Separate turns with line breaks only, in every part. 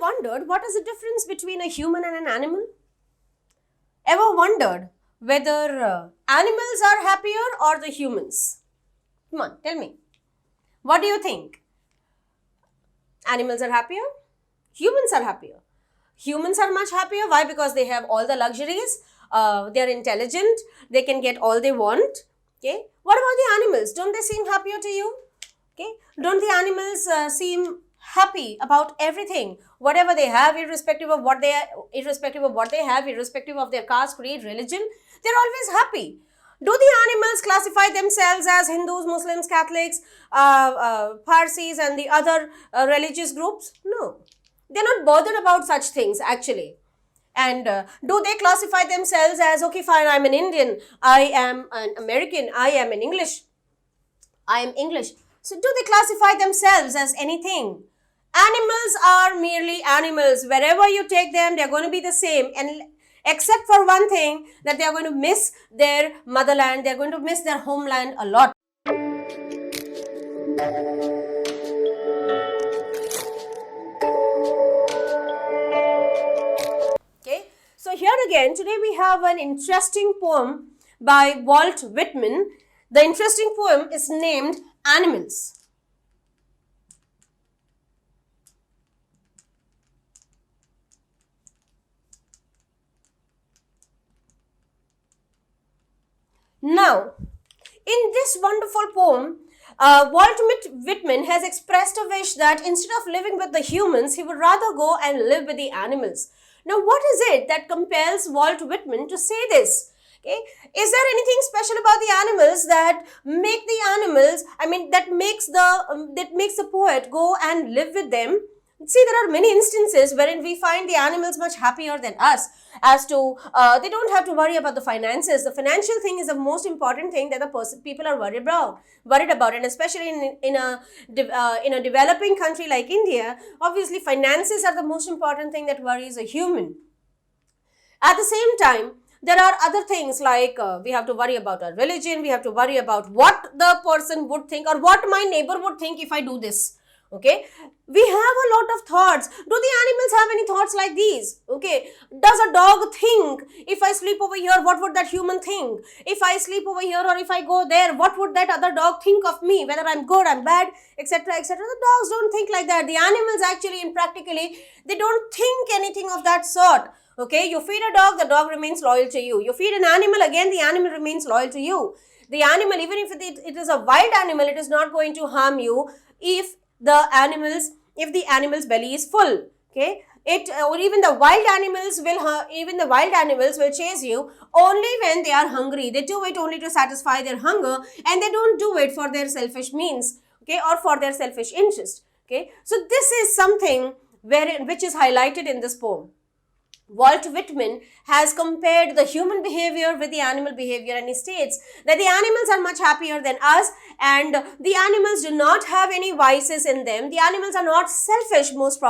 wondered what is the difference between a human and an animal? Ever wondered whether animals are happier or the humans? Come on, tell me. What do you think? Animals are happier? Humans are happier. Humans are much happier. Why? Because they have all the luxuries. They are intelligent. They can get all they want. Okay. What about the animals? Don't they seem happier to you? Okay. Don't the animals seem happy about everything, whatever they have, irrespective of what they have, irrespective of their caste, creed, religion? They're always happy. Do the animals classify themselves as Hindus, Muslims, Catholics, Parsis and the other religious groups? No. They're not bothered about such things actually. And do they classify themselves as, okay fine, I'm an Indian, I am an American, I am an English, I am English. So do they classify themselves as anything? Animals are merely animals. Wherever you take them, they're going to be the same. And except for one thing, that they are going to miss their motherland, they are going to miss their homeland a lot. Okay, so here again, today we have an interesting poem by Walt Whitman. The interesting poem is named Animals. Now, in this wonderful poem, Walt Whitman has expressed a wish that instead of living with the humans, he would rather go and live with the animals. Now, what is it that compels Walt Whitman to say this? Okay. Is there anything special about the animals that make the animals, that makes the poet go and live with them? See, there are many instances wherein we find the animals much happier than us, as to they don't have to worry about the finances. The financial thing is the most important thing that the people are worried about, and especially in a developing country like India, obviously finances are the most important thing that worries a human. At the same time, there are other things like we have to worry about our religion, we have to worry about what the person would think or what my neighbor would think if I do this. Okay, we have a lot of thoughts. Do the animals have any thoughts like these? Okay, does a dog think, if I sleep over here, what would that human think? If I sleep over here or if I go there, what would that other dog think of me? Whether I'm good, I'm bad, etc., etc. The dogs don't think like that. The animals actually, in practically, they don't think anything of that sort. Okay, you feed a dog, the dog remains loyal to you. You feed an animal, again, the animal remains loyal to you. The animal, even if it is a wild animal, it is not going to harm you if the animal's belly is full. Okay, or even the wild animals will chase you only when they are hungry. They do it only to satisfy their hunger, and they don't do it for their selfish means, okay, or for their selfish interest. Okay, so this is something which is highlighted in this poem. Walt Whitman has compared the human behavior with the animal behavior, and he states that the animals are much happier than us, and the animals do not have any vices in them. The animals are not selfish, most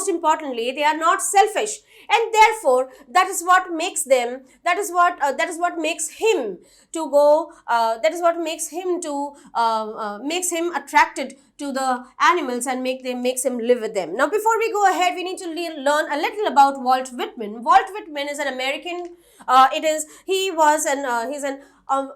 importantly, they are not selfish, and therefore that is what makes them, that is what makes him to go, makes him attracted to the animals and makes him live with them. Now, before we go ahead, we need to learn a little about Walt Whitman. Walt Whitman is an American. He's an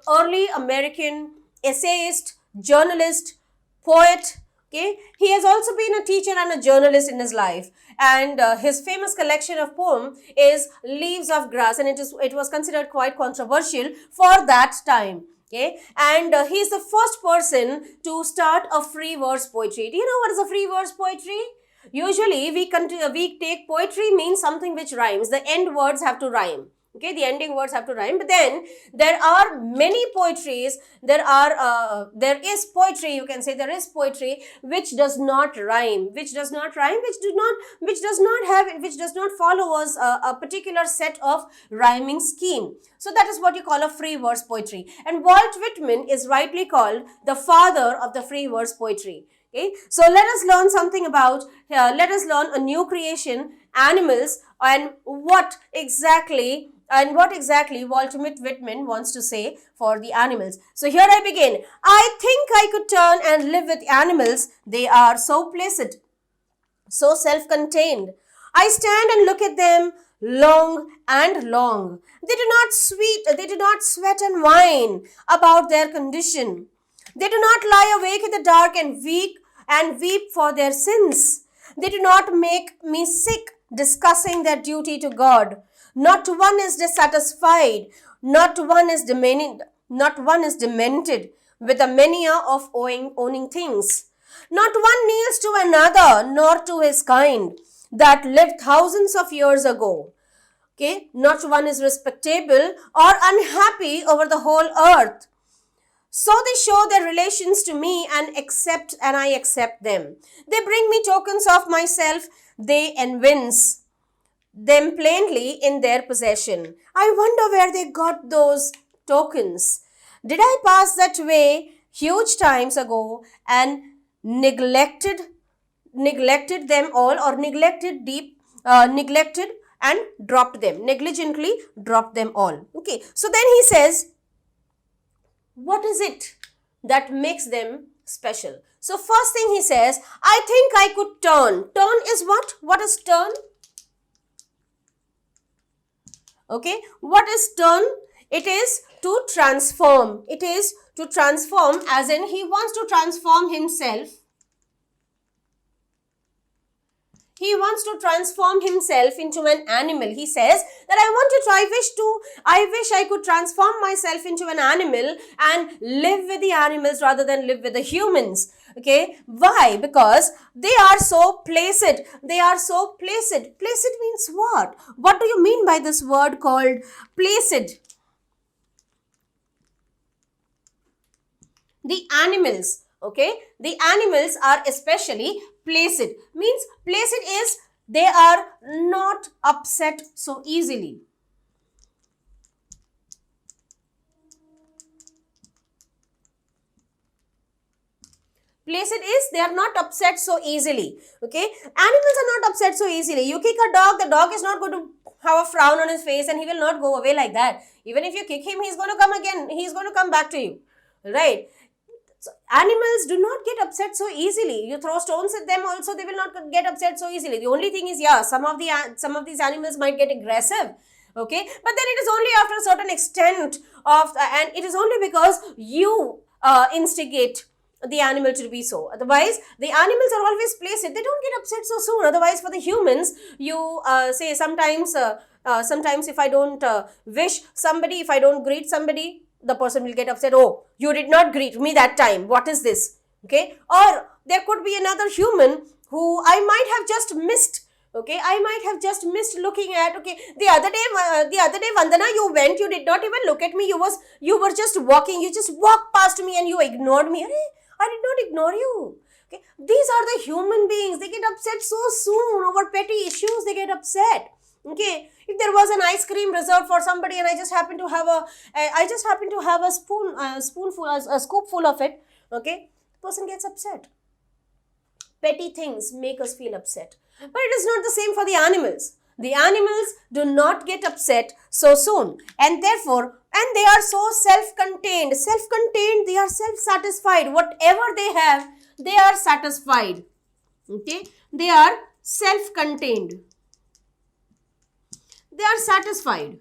early American essayist, journalist, poet. Okay, he has also been a teacher and a journalist in his life, and his famous collection of poems is Leaves of Grass, and it was considered quite controversial for that time. Okay, and he is the first person to start a free verse poetry. Do you know what is a free verse poetry? Usually, we take poetry means something which rhymes. The end words have to rhyme. Okay, the ending words have to rhyme. But then there are many poetries. There is poetry. You can say there is poetry which does not rhyme, which does not follow a particular set of rhyming scheme. So that is what you call a free verse poetry. And Walt Whitman is rightly called the father of the free verse poetry. Okay, so let us learn something about. Let us learn a new creation, animals, and what exactly Walt Whitman wants to say for the animals. So here I begin. I think I could turn and live with animals. They are so placid, so self-contained. I stand and look at them long and long. They do not sweat and whine about their condition. They do not lie awake in the dark and weep for their sins. They do not make me sick discussing their duty to God. Not one is dissatisfied, not one is demented with the mania of owning things. Not one kneels to another, nor to his kind that lived thousands of years ago. Okay, not one is respectable or unhappy over the whole earth. So they show their relations to me and I accept them. They bring me tokens of myself, they evince them plainly in their possession. I wonder where they got those tokens. Did I pass that way huge times ago and neglected them all, or neglected and dropped them, negligently dropped them all? Okay, so then he says, what is it that makes them special? So first thing he says, I think I could turn. Turn is what? What is turn? Okay, what is turn? It is to transform. It is to transform, as in he wants to transform himself. He wants to transform himself into an animal. He says that I wish I could transform myself into an animal and live with the animals rather than live with the humans. Okay, why? Because they are so placid. They are so placid. Placid means what? What do you mean by this word called placid? The animals, okay, the animals are especially placid. Means placid is they are not upset so easily. Placid is they are not upset so easily. Okay, animals are not upset so easily. You kick a dog, the dog is not going to have a frown on his face and he will not go away like that. Even if you kick him, he's going to come again. He's going to come back to you. Right? So animals do not get upset so easily. You throw stones at them also, they will not get upset so easily. The only thing is, yeah, some of these animals might get aggressive. Okay, but then it is only after a certain extent of, and it is only because you instigate the animal to be so. Otherwise, the animals are always placid. They don't get upset so soon. Otherwise, for the humans, you say sometimes if I don't wish somebody, if I don't greet somebody, the person will get upset. Oh, you did not greet me that time. What is this? Okay. Or there could be another human who I might have just missed. Okay. I might have just missed looking at. Okay. The other day, Vandana, you went. You did not even look at me. You were just walking. You just walked past me and you ignored me. I did not ignore you. Okay. These are the human beings. They get upset so soon over petty issues. They get upset. Okay, if there was an ice cream reserved for somebody and I just happen to have a scoop full of it, okay, the person gets upset. Petty things make us feel upset. But it is not the same for the animals. The animals do not get upset so soon, and therefore, and they are so self-contained. Self-contained, they are self-satisfied. Whatever they have, they are satisfied. Okay, they are self-contained. They are satisfied.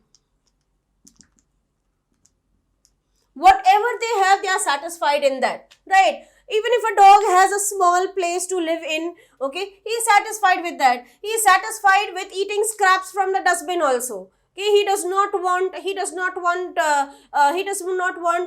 Whatever they have, they are satisfied in that. Right? Even if a dog has a small place to live in, okay, he is satisfied with that. He is satisfied with eating scraps from the dustbin also. Okay, he does not want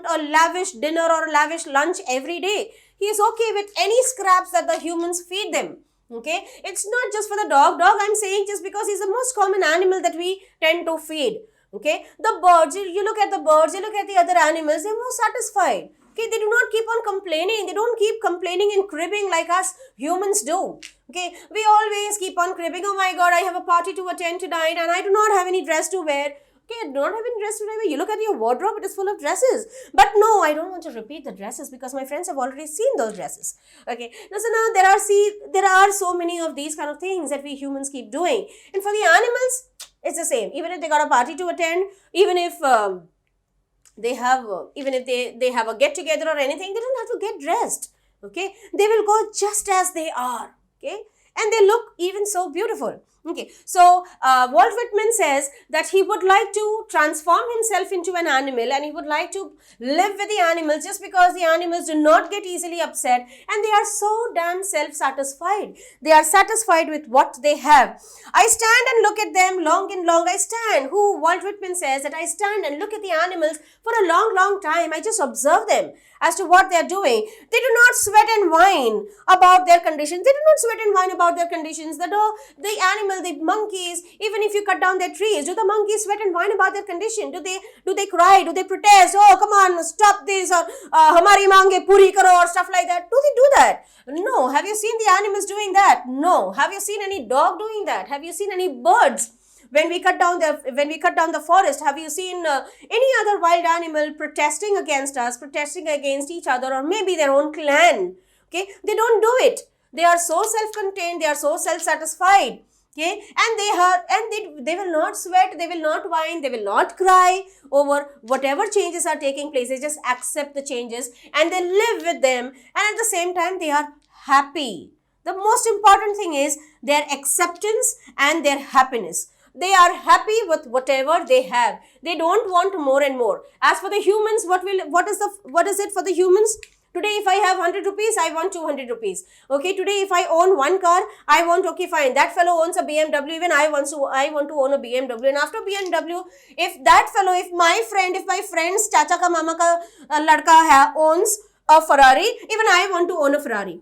a lavish dinner or a lavish lunch every day. He is okay with any scraps that the humans feed them. Okay, it's not just for the dog. I'm saying just because he's the most common animal that we tend to feed. Okay, the birds, you look at the birds, you look at the other animals, they're more satisfied. Okay, they do not keep on complaining. They don't keep complaining and cribbing like us humans do. Okay, we always keep on cribbing. Oh my God, I have a party to attend tonight and I do not have any dress to wear. Okay, I do not have any dress to wear. You look at your wardrobe, it is full of dresses. But no, I don't want to repeat the dresses because my friends have already seen those dresses. Okay, so now there are so many of these kind of things that we humans keep doing. And for the animals, it's the same. Even if they got a party to attend, even if they have a get together or anything, they don't have to get dressed. Okay, they will go just as they are. Okay, and they look even so beautiful. Okay, so Walt Whitman says that he would like to transform himself into an animal, and he would like to live with the animals, just because the animals do not get easily upset and they are so damn self-satisfied. They are satisfied with what they have. I stand and look at them long and long. I stand, Walt Whitman says that I stand and look at the animals for a long, long time. I just observe them as to what they are doing. They do not sweat and whine about their conditions. They do not sweat and whine about their conditions. The animal, the monkeys, even if you cut down their trees, do the monkeys sweat and whine about their condition? Do they cry? Do they protest? Oh, come on, stop this, or hamari mange puri karo, or stuff like that? Do they do that? No. Have you seen the animals doing that? No. Have you seen any dog doing that? Have you seen any birds? When we cut down the forest, have you seen any other wild animal protesting against us, protesting against each other, or maybe their own clan? Okay, they don't do it. They are so self-contained. They are so self-satisfied. Okay, and they will not sweat. They will not whine. They will not cry over whatever changes are taking place. They just accept the changes and they live with them. And at the same time, they are happy. The most important thing is their acceptance and their happiness. They are happy with whatever they have. They don't want more and more. As for the humans, what is it for the humans? Today, if I have 100 rupees, I want 200 rupees. Okay, today, if I own one car, I want, okay, fine. That fellow owns a BMW, even I want to own a BMW. And after BMW, if my friend's chacha ka mama ka ladka owns a Ferrari, even I want to own a Ferrari.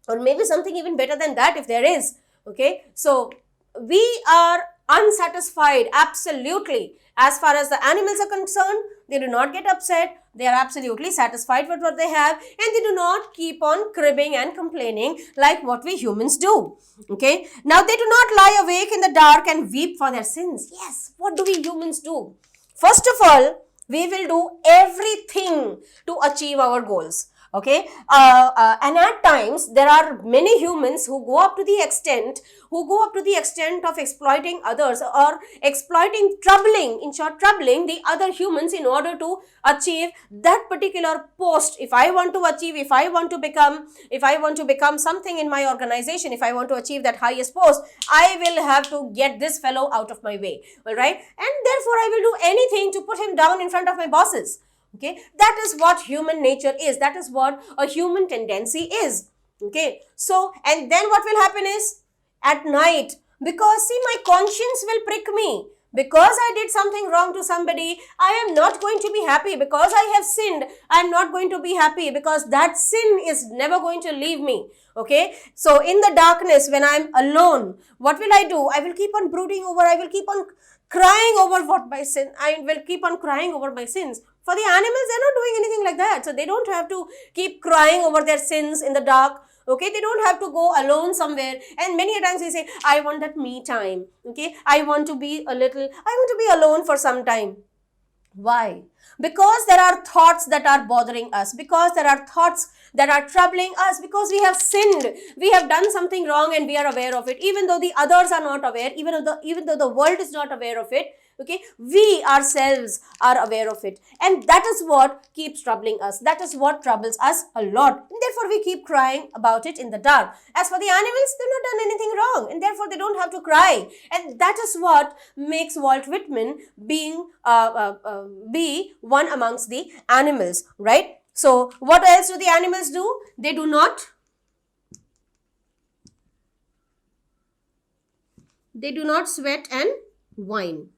Or maybe something even better than that if there is. Okay, so we are unsatisfied, absolutely. As far as the animals are concerned, they do not get upset. They are absolutely satisfied with what they have, and they do not keep on cribbing and complaining like what we humans do. Okay, now they do not lie awake in the dark and weep for their sins. Yes, what do we humans do? First of all, we will do everything to achieve our goals. Okay, and at times there are many humans who go up to the extent of exploiting others, or troubling the other humans in order to achieve that particular post. If I want to become something in my organization, if I want to achieve that highest post, I will have to get this fellow out of my way. All right, and therefore I will do anything to put him down in front of my bosses. Okay, that is what human nature is. That is what a human tendency is. Okay, so, and then what will happen is, at night, because see, my conscience will prick me. Because I did something wrong to somebody, I am not going to be happy. Because I have sinned, I am not going to be happy, because that sin is never going to leave me. Okay, so in the darkness, when I am alone, what will I do? I will keep on brooding over, I will keep on crying over I will keep on crying over my sins. For the animals, they're not doing anything like that. So they don't have to keep crying over their sins in the dark. Okay, they don't have to go alone somewhere. And many times they say, I want that me time. Okay, I want to be alone for some time. Why? Because there are thoughts that are bothering us, because there are thoughts that are troubling us, because we have sinned, we have done something wrong and we are aware of it, even though the others are not aware, even though the world is not aware of it. Okay, we ourselves are aware of it, and that is what keeps troubling us. That is what troubles us a lot, and therefore we keep crying about it in the dark. As for the animals, they've not done anything wrong, and therefore they don't have to cry, and that is what makes Walt Whitman be one amongst the animals, right? So what else do the animals do? They do not sweat and whine.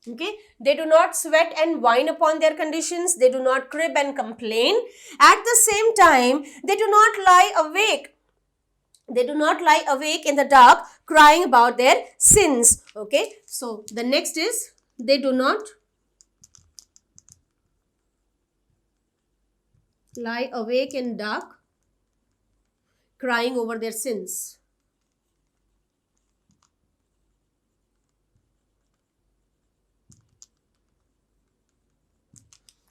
Okay, they do not sweat and whine upon their conditions. They do not crib and complain. At the same time, they do not lie awake. They do not lie awake in the dark crying about their sins. Okay, so the next is, they do not lie awake in dark crying over their sins.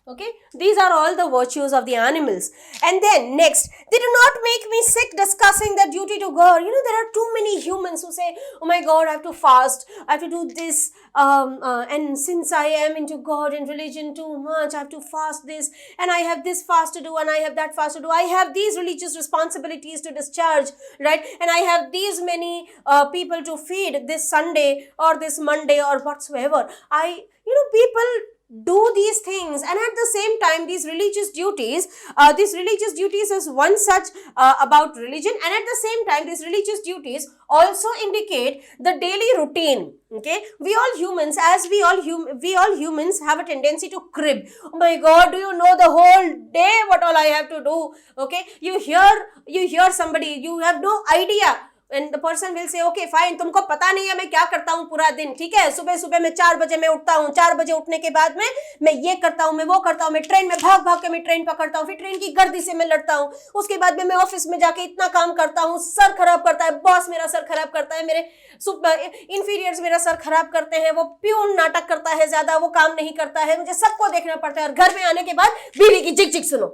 Okay, these are all the virtues of the animals. And then next, they do not make me sick discussing their duty to God. There are too many humans who say, oh my God, I have to fast, I have to do this, and since I am into God and religion too much, I have to fast this, and I have this fast to do, and I have that fast to do, I have these religious responsibilities to discharge, right? And I have these many people to feed this Sunday or this Monday or whatsoever. People do these things, and at the same time these religious duties is one such about religion, and at the same time these religious duties also indicate the daily routine. Okay, we all humans have a tendency to crib. Oh my God, do you know the whole day what all I have to do? Okay, you hear somebody, you have no idea, and the person will say, okay fine, तुमको पता नहीं है मैं क्या करता हूँ पूरा दिन, ठीक है, सुबह सुबह मैं 4 बजे मैं उठता हूँ, 4 बजे उठने के बाद में मैं ये करता हूँ, मैं वो करता हूँ, मैं ट्रेन में भाग भाग के मैं ट्रेन पकड़ता हूँ, फिर ट्रेन की गर्दी से मैं लड़ता हूँ, उसके बाद में मैं ऑफिस में जाके इतना काम करता हूँ, सर खराब करता है बॉस, मेरा सर खराब करता है, मेरे इंफीरियर्स मेरा सर खराब करते हैं, वो प्यून नाटक करता है ज्यादा, वो काम नहीं करता है, मुझे सबको देखना पड़ता है, और घर में आने के बाद बीवी की जिक जिक सुनो,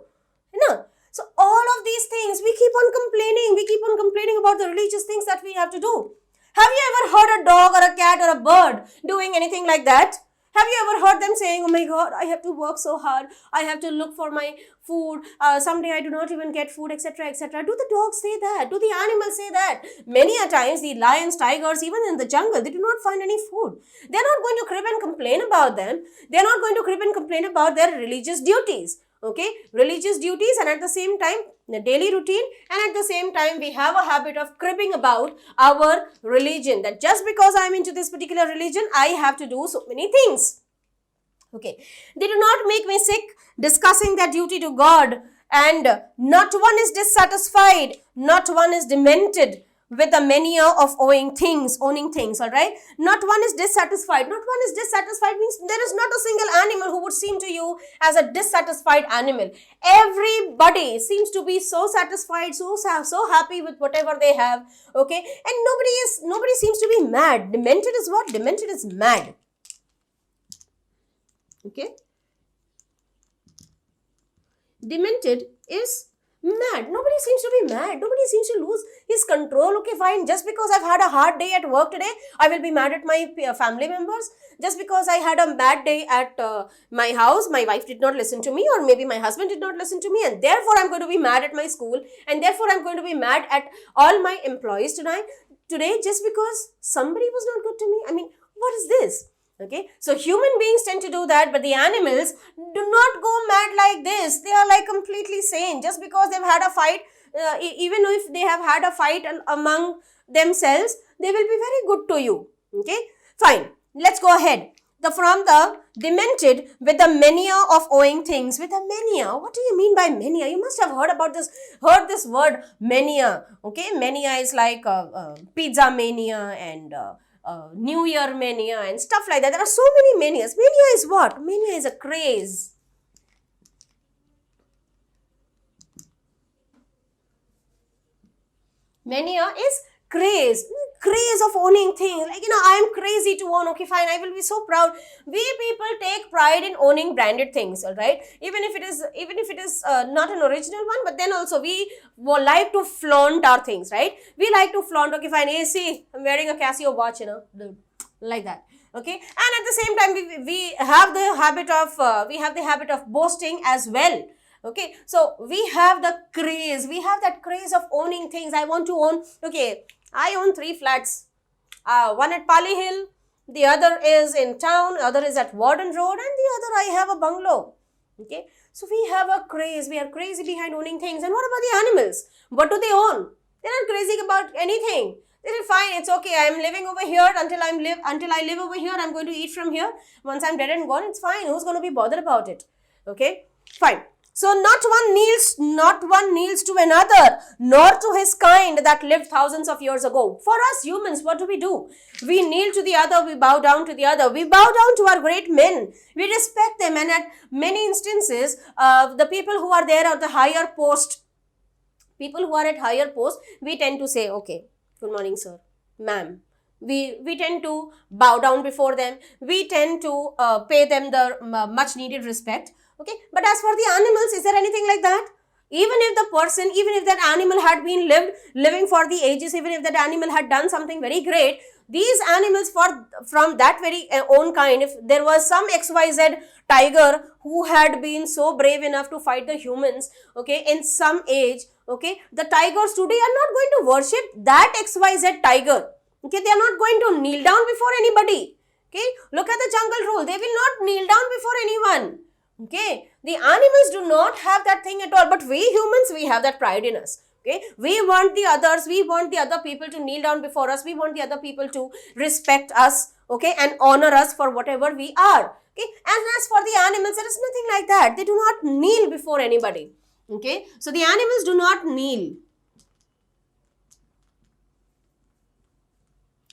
है ना? So all of these things, we keep on complaining about the religious things that we have to do. Have you ever heard a dog or a cat or a bird doing anything like that? Have you ever heard them saying, oh my God, I have to work so hard, I have to look for my food, someday I do not even get food, etc., etc. Do the dogs say that? Do the animals say that? Many a times the lions, tigers, even in the jungle, they do not find any food. They are not going to crib and complain about them. They are not going to crib and complain about their religious duties. Okay, religious duties, and at the same time the daily routine, and at the same time we have a habit of cribbing about our religion, that just because I am into this particular religion I have to do so many things. Okay, they do not make me sick discussing their duty to God, and not one is dissatisfied, not one is demented with the mania of owning things, all right? Not one is dissatisfied. Not one is dissatisfied means there is not a single animal who would seem to you as a dissatisfied animal. Everybody seems to be so satisfied, so happy with whatever they have, okay? And nobody seems to be mad. Demented is what? Demented is mad. Okay? Demented is mad. Nobody seems to be mad. Nobody seems to lose his control. Okay, fine. Just because I've had a hard day at work today, I will be mad at my family members. Just because I had a bad day at my house, my wife did not listen to me, or maybe my husband did not listen to me, and therefore I'm going to be mad at my school, and therefore I'm going to be mad at all my employees today just because somebody was not good to me. I mean, what is this? Okay, so human beings tend to do that, but the animals do not go mad like this. They are like completely sane. Just because they've had a fight, even if they have had a fight among themselves, they will be very good to you. Okay, fine. Let's go ahead. From the demented with the mania of owing things. With a mania, what do you mean by mania? You must have heard this word mania. Okay, mania is like pizza mania and New Year mania and stuff like that. There are so many manias. Mania is what? Mania is a craze. Mania is craze of owning things. Like, I am crazy to own. Okay, fine, I will be so proud. We people take pride in owning branded things, all right? Even if it is not an original one, but then also we like to flaunt our things, right? We like to flaunt. Okay, fine, see, I'm wearing a Casio watch, like that. Okay, and at the same time we have the habit of boasting as well. Okay, so we have that craze of owning things. I want to own, okay, I own 3 flats, one at Pali Hill, the other is in town, the other is at Warden Road, and the other I have a bungalow. Okay, so we have a craze, we are crazy behind owning things. And what about the animals? What do they own? They're not crazy about anything. They say, fine, it's okay, I'm living over here until I live over here, I'm going to eat from here. Once I'm dead and gone, it's fine, who's going to be bothered about it? Okay, fine. So not one kneels to another, nor to his kind that lived thousands of years ago. For us humans, what do? We kneel to the other, we bow down to the other. We bow down to our great men. We respect them, and at many instances, the people who are there at the higher post, we tend to say, okay, good morning, sir, ma'am. We tend to bow down before them. We tend to pay them the much needed respect. Okay, but as for the animals, is there anything like that? Even if the person, even if that animal had been living for the ages, even if that animal had done something very great, these animals from that very own kind, if there was some XYZ tiger who had been so brave enough to fight the humans, okay, in some age, okay, the tigers today are not going to worship that XYZ tiger. Okay, they are not going to kneel down before anybody. Okay, look at the jungle rule. They will not kneel down before anyone. Okay, the animals do not have that thing at all, but we humans, we have that pride in us. Okay, we want the others, we want the other people to kneel down before us, we want the other people to respect us, okay, and honor us for whatever we are. Okay, and as for the animals, there is nothing like that. They do not kneel before anybody. Okay, so the animals do not kneel.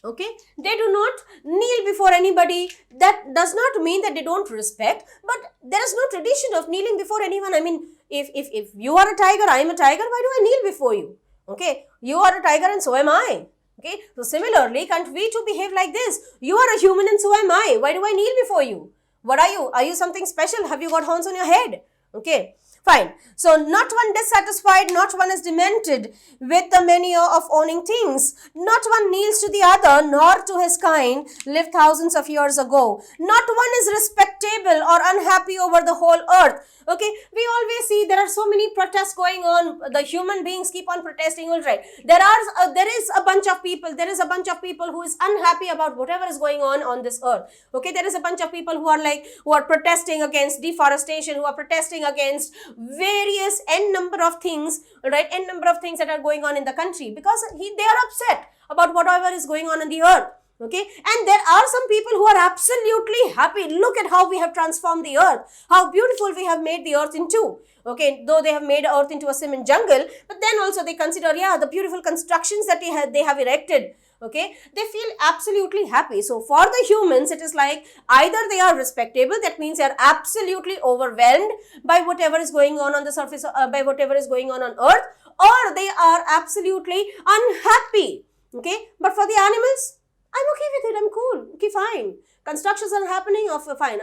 Okay, they do not kneel before anybody. That does not mean that they don't respect, but there is no tradition of kneeling before anyone. I mean, if you are a tiger, I am a tiger, why do I kneel before you? Okay, you are a tiger and so am I. Okay, so similarly, can't we too behave like this? You are a human and so am I. Why do I kneel before you? What are you? Are you something special? Have you got horns on your head? Okay, fine. So, not one dissatisfied, not one is demented with the mania of owning things. Not one kneels to the other, nor to his kind, lived thousands of years ago. Not one is respectable or unhappy over the whole earth. Okay, we always see there are so many protests going on. The human beings keep on protesting, all right. There is a bunch of people who is unhappy about whatever is going on this earth. Okay, there is a bunch of people who are protesting against deforestation, who are protesting against various n number of things, right, n number of things that are going on in the country, because they are upset about whatever is going on the earth. Okay, and there are some people who are absolutely happy. Look at how we have transformed the earth, how beautiful we have made the earth into. Okay, though they have made earth into a cement jungle, but then also they consider, yeah, the beautiful constructions that they have erected. Okay, they feel absolutely happy. So for the humans, it is like either they are respectable, that means they are absolutely overwhelmed by whatever is going on the surface, by whatever is going on earth, or they are absolutely unhappy. Okay, but for the animals, I'm okay with it, I'm cool, okay, fine. Constructions are happening, fine,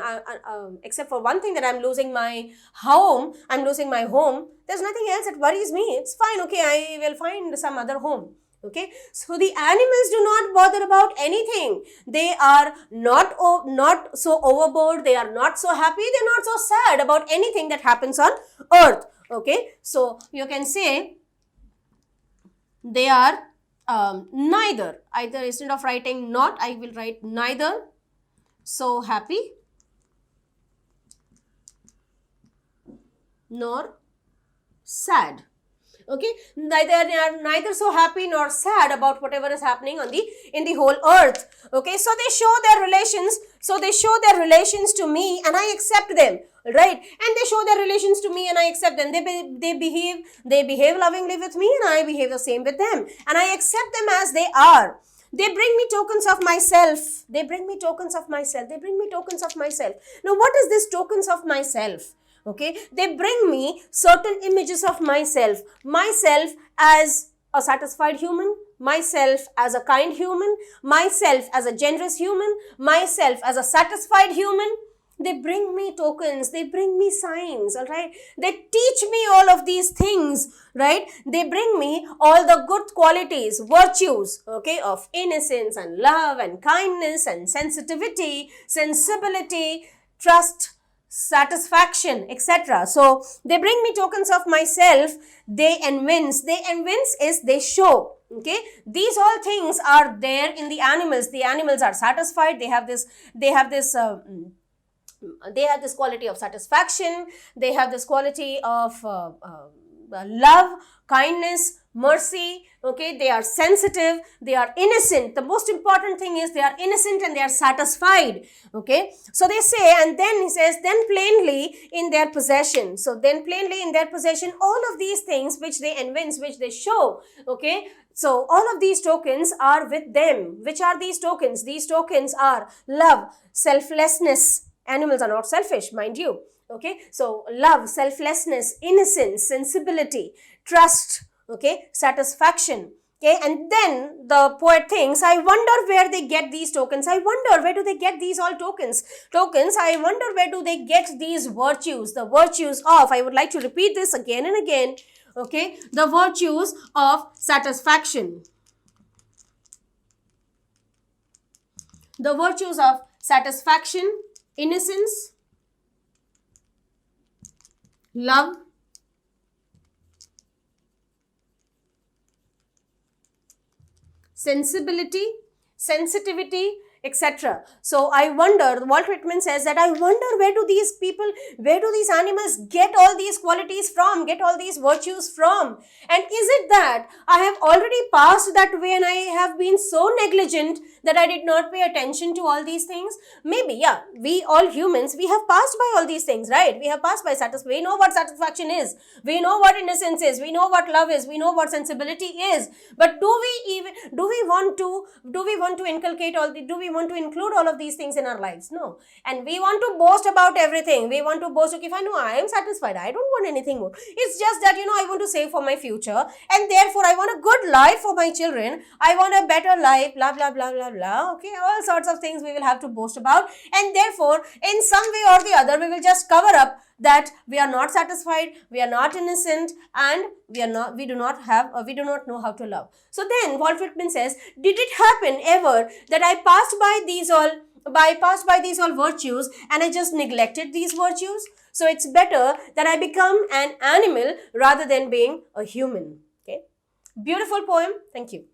except for one thing, that I'm losing my home, there's nothing else that worries me, it's fine, okay, I will find some other home. Okay, so the animals do not bother about anything. They are not so overboard, they are not so happy, they're not so sad about anything that happens on earth. Okay, so you can say they are neither. Either, instead of writing not, I will write neither so happy nor sad. Okay, they are neither so happy nor sad about whatever is happening in the whole earth. Okay, so they show their relations to me and I accept them, right? And they show their relations to me and I accept them. They behave lovingly with me and I behave the same with them, and I accept them as they are. They bring me tokens of myself. Now, what is this tokens of myself? Okay, they bring me certain images of myself as a satisfied human, myself as a kind human, myself as a generous human, myself as a satisfied human. They bring me tokens, they bring me signs, all right. They teach me all of these things, right. They bring me all the good qualities, virtues, okay, of innocence and love and kindness and sensitivity, sensibility, trust, satisfaction, etc. So they bring me tokens of myself. They evince is they show. Okay, these all things are there in the animals. The animals are satisfied. They have this quality of satisfaction. They have this quality of love, kindness, mercy. Okay, they are sensitive, they are innocent. The most important thing is they are innocent and they are satisfied. Okay, so they say, and then he says, then plainly in their possession. So then plainly in their possession, all of these things which they evince, which they show. Okay, so all of these tokens are with them. Which are these tokens? These tokens are love, selflessness. Animals are not selfish, mind you. Okay, so love, selflessness, innocence, sensibility, trust, okay, satisfaction, Okay, and then the poet thinks, I wonder where they get these tokens. I wonder where do they get these all tokens. I wonder where do they get these virtues. The virtues of, I would like to repeat this again and again. Okay, the virtues of satisfaction. The virtues of satisfaction, innocence, love, sensitivity, etc. So I wonder, Walt Whitman says that I wonder where do these people, where do these animals get all these qualities from, get all these virtues from? And is it that I have already passed that way and I have been so negligent that I did not pay attention to all these things? Maybe, yeah, we all humans, we have passed by all these things, right? We have passed by satisfaction. We know what satisfaction is. We know what innocence is. We know what love is. We know what sensibility is. But do we want to inculcate all the, do we want to include all of these things in our lives? No. And we want to boast about everything. We want to boast, okay, if I know I am satisfied, I don't want anything more. It's just that, I want to save for my future, and therefore I want a good life for my children. I want a better life, blah, blah, blah, blah, blah. Okay, all sorts of things we will have to boast about. And therefore, in some way or the other, we will just cover up that we are not satisfied, we are not innocent, and we do not know how to love. So then Walt Whitman says, did it happen ever that I passed by these all virtues and I just neglected these virtues? So it's better that I become an animal rather than being a human. Okay, beautiful poem. Thank you.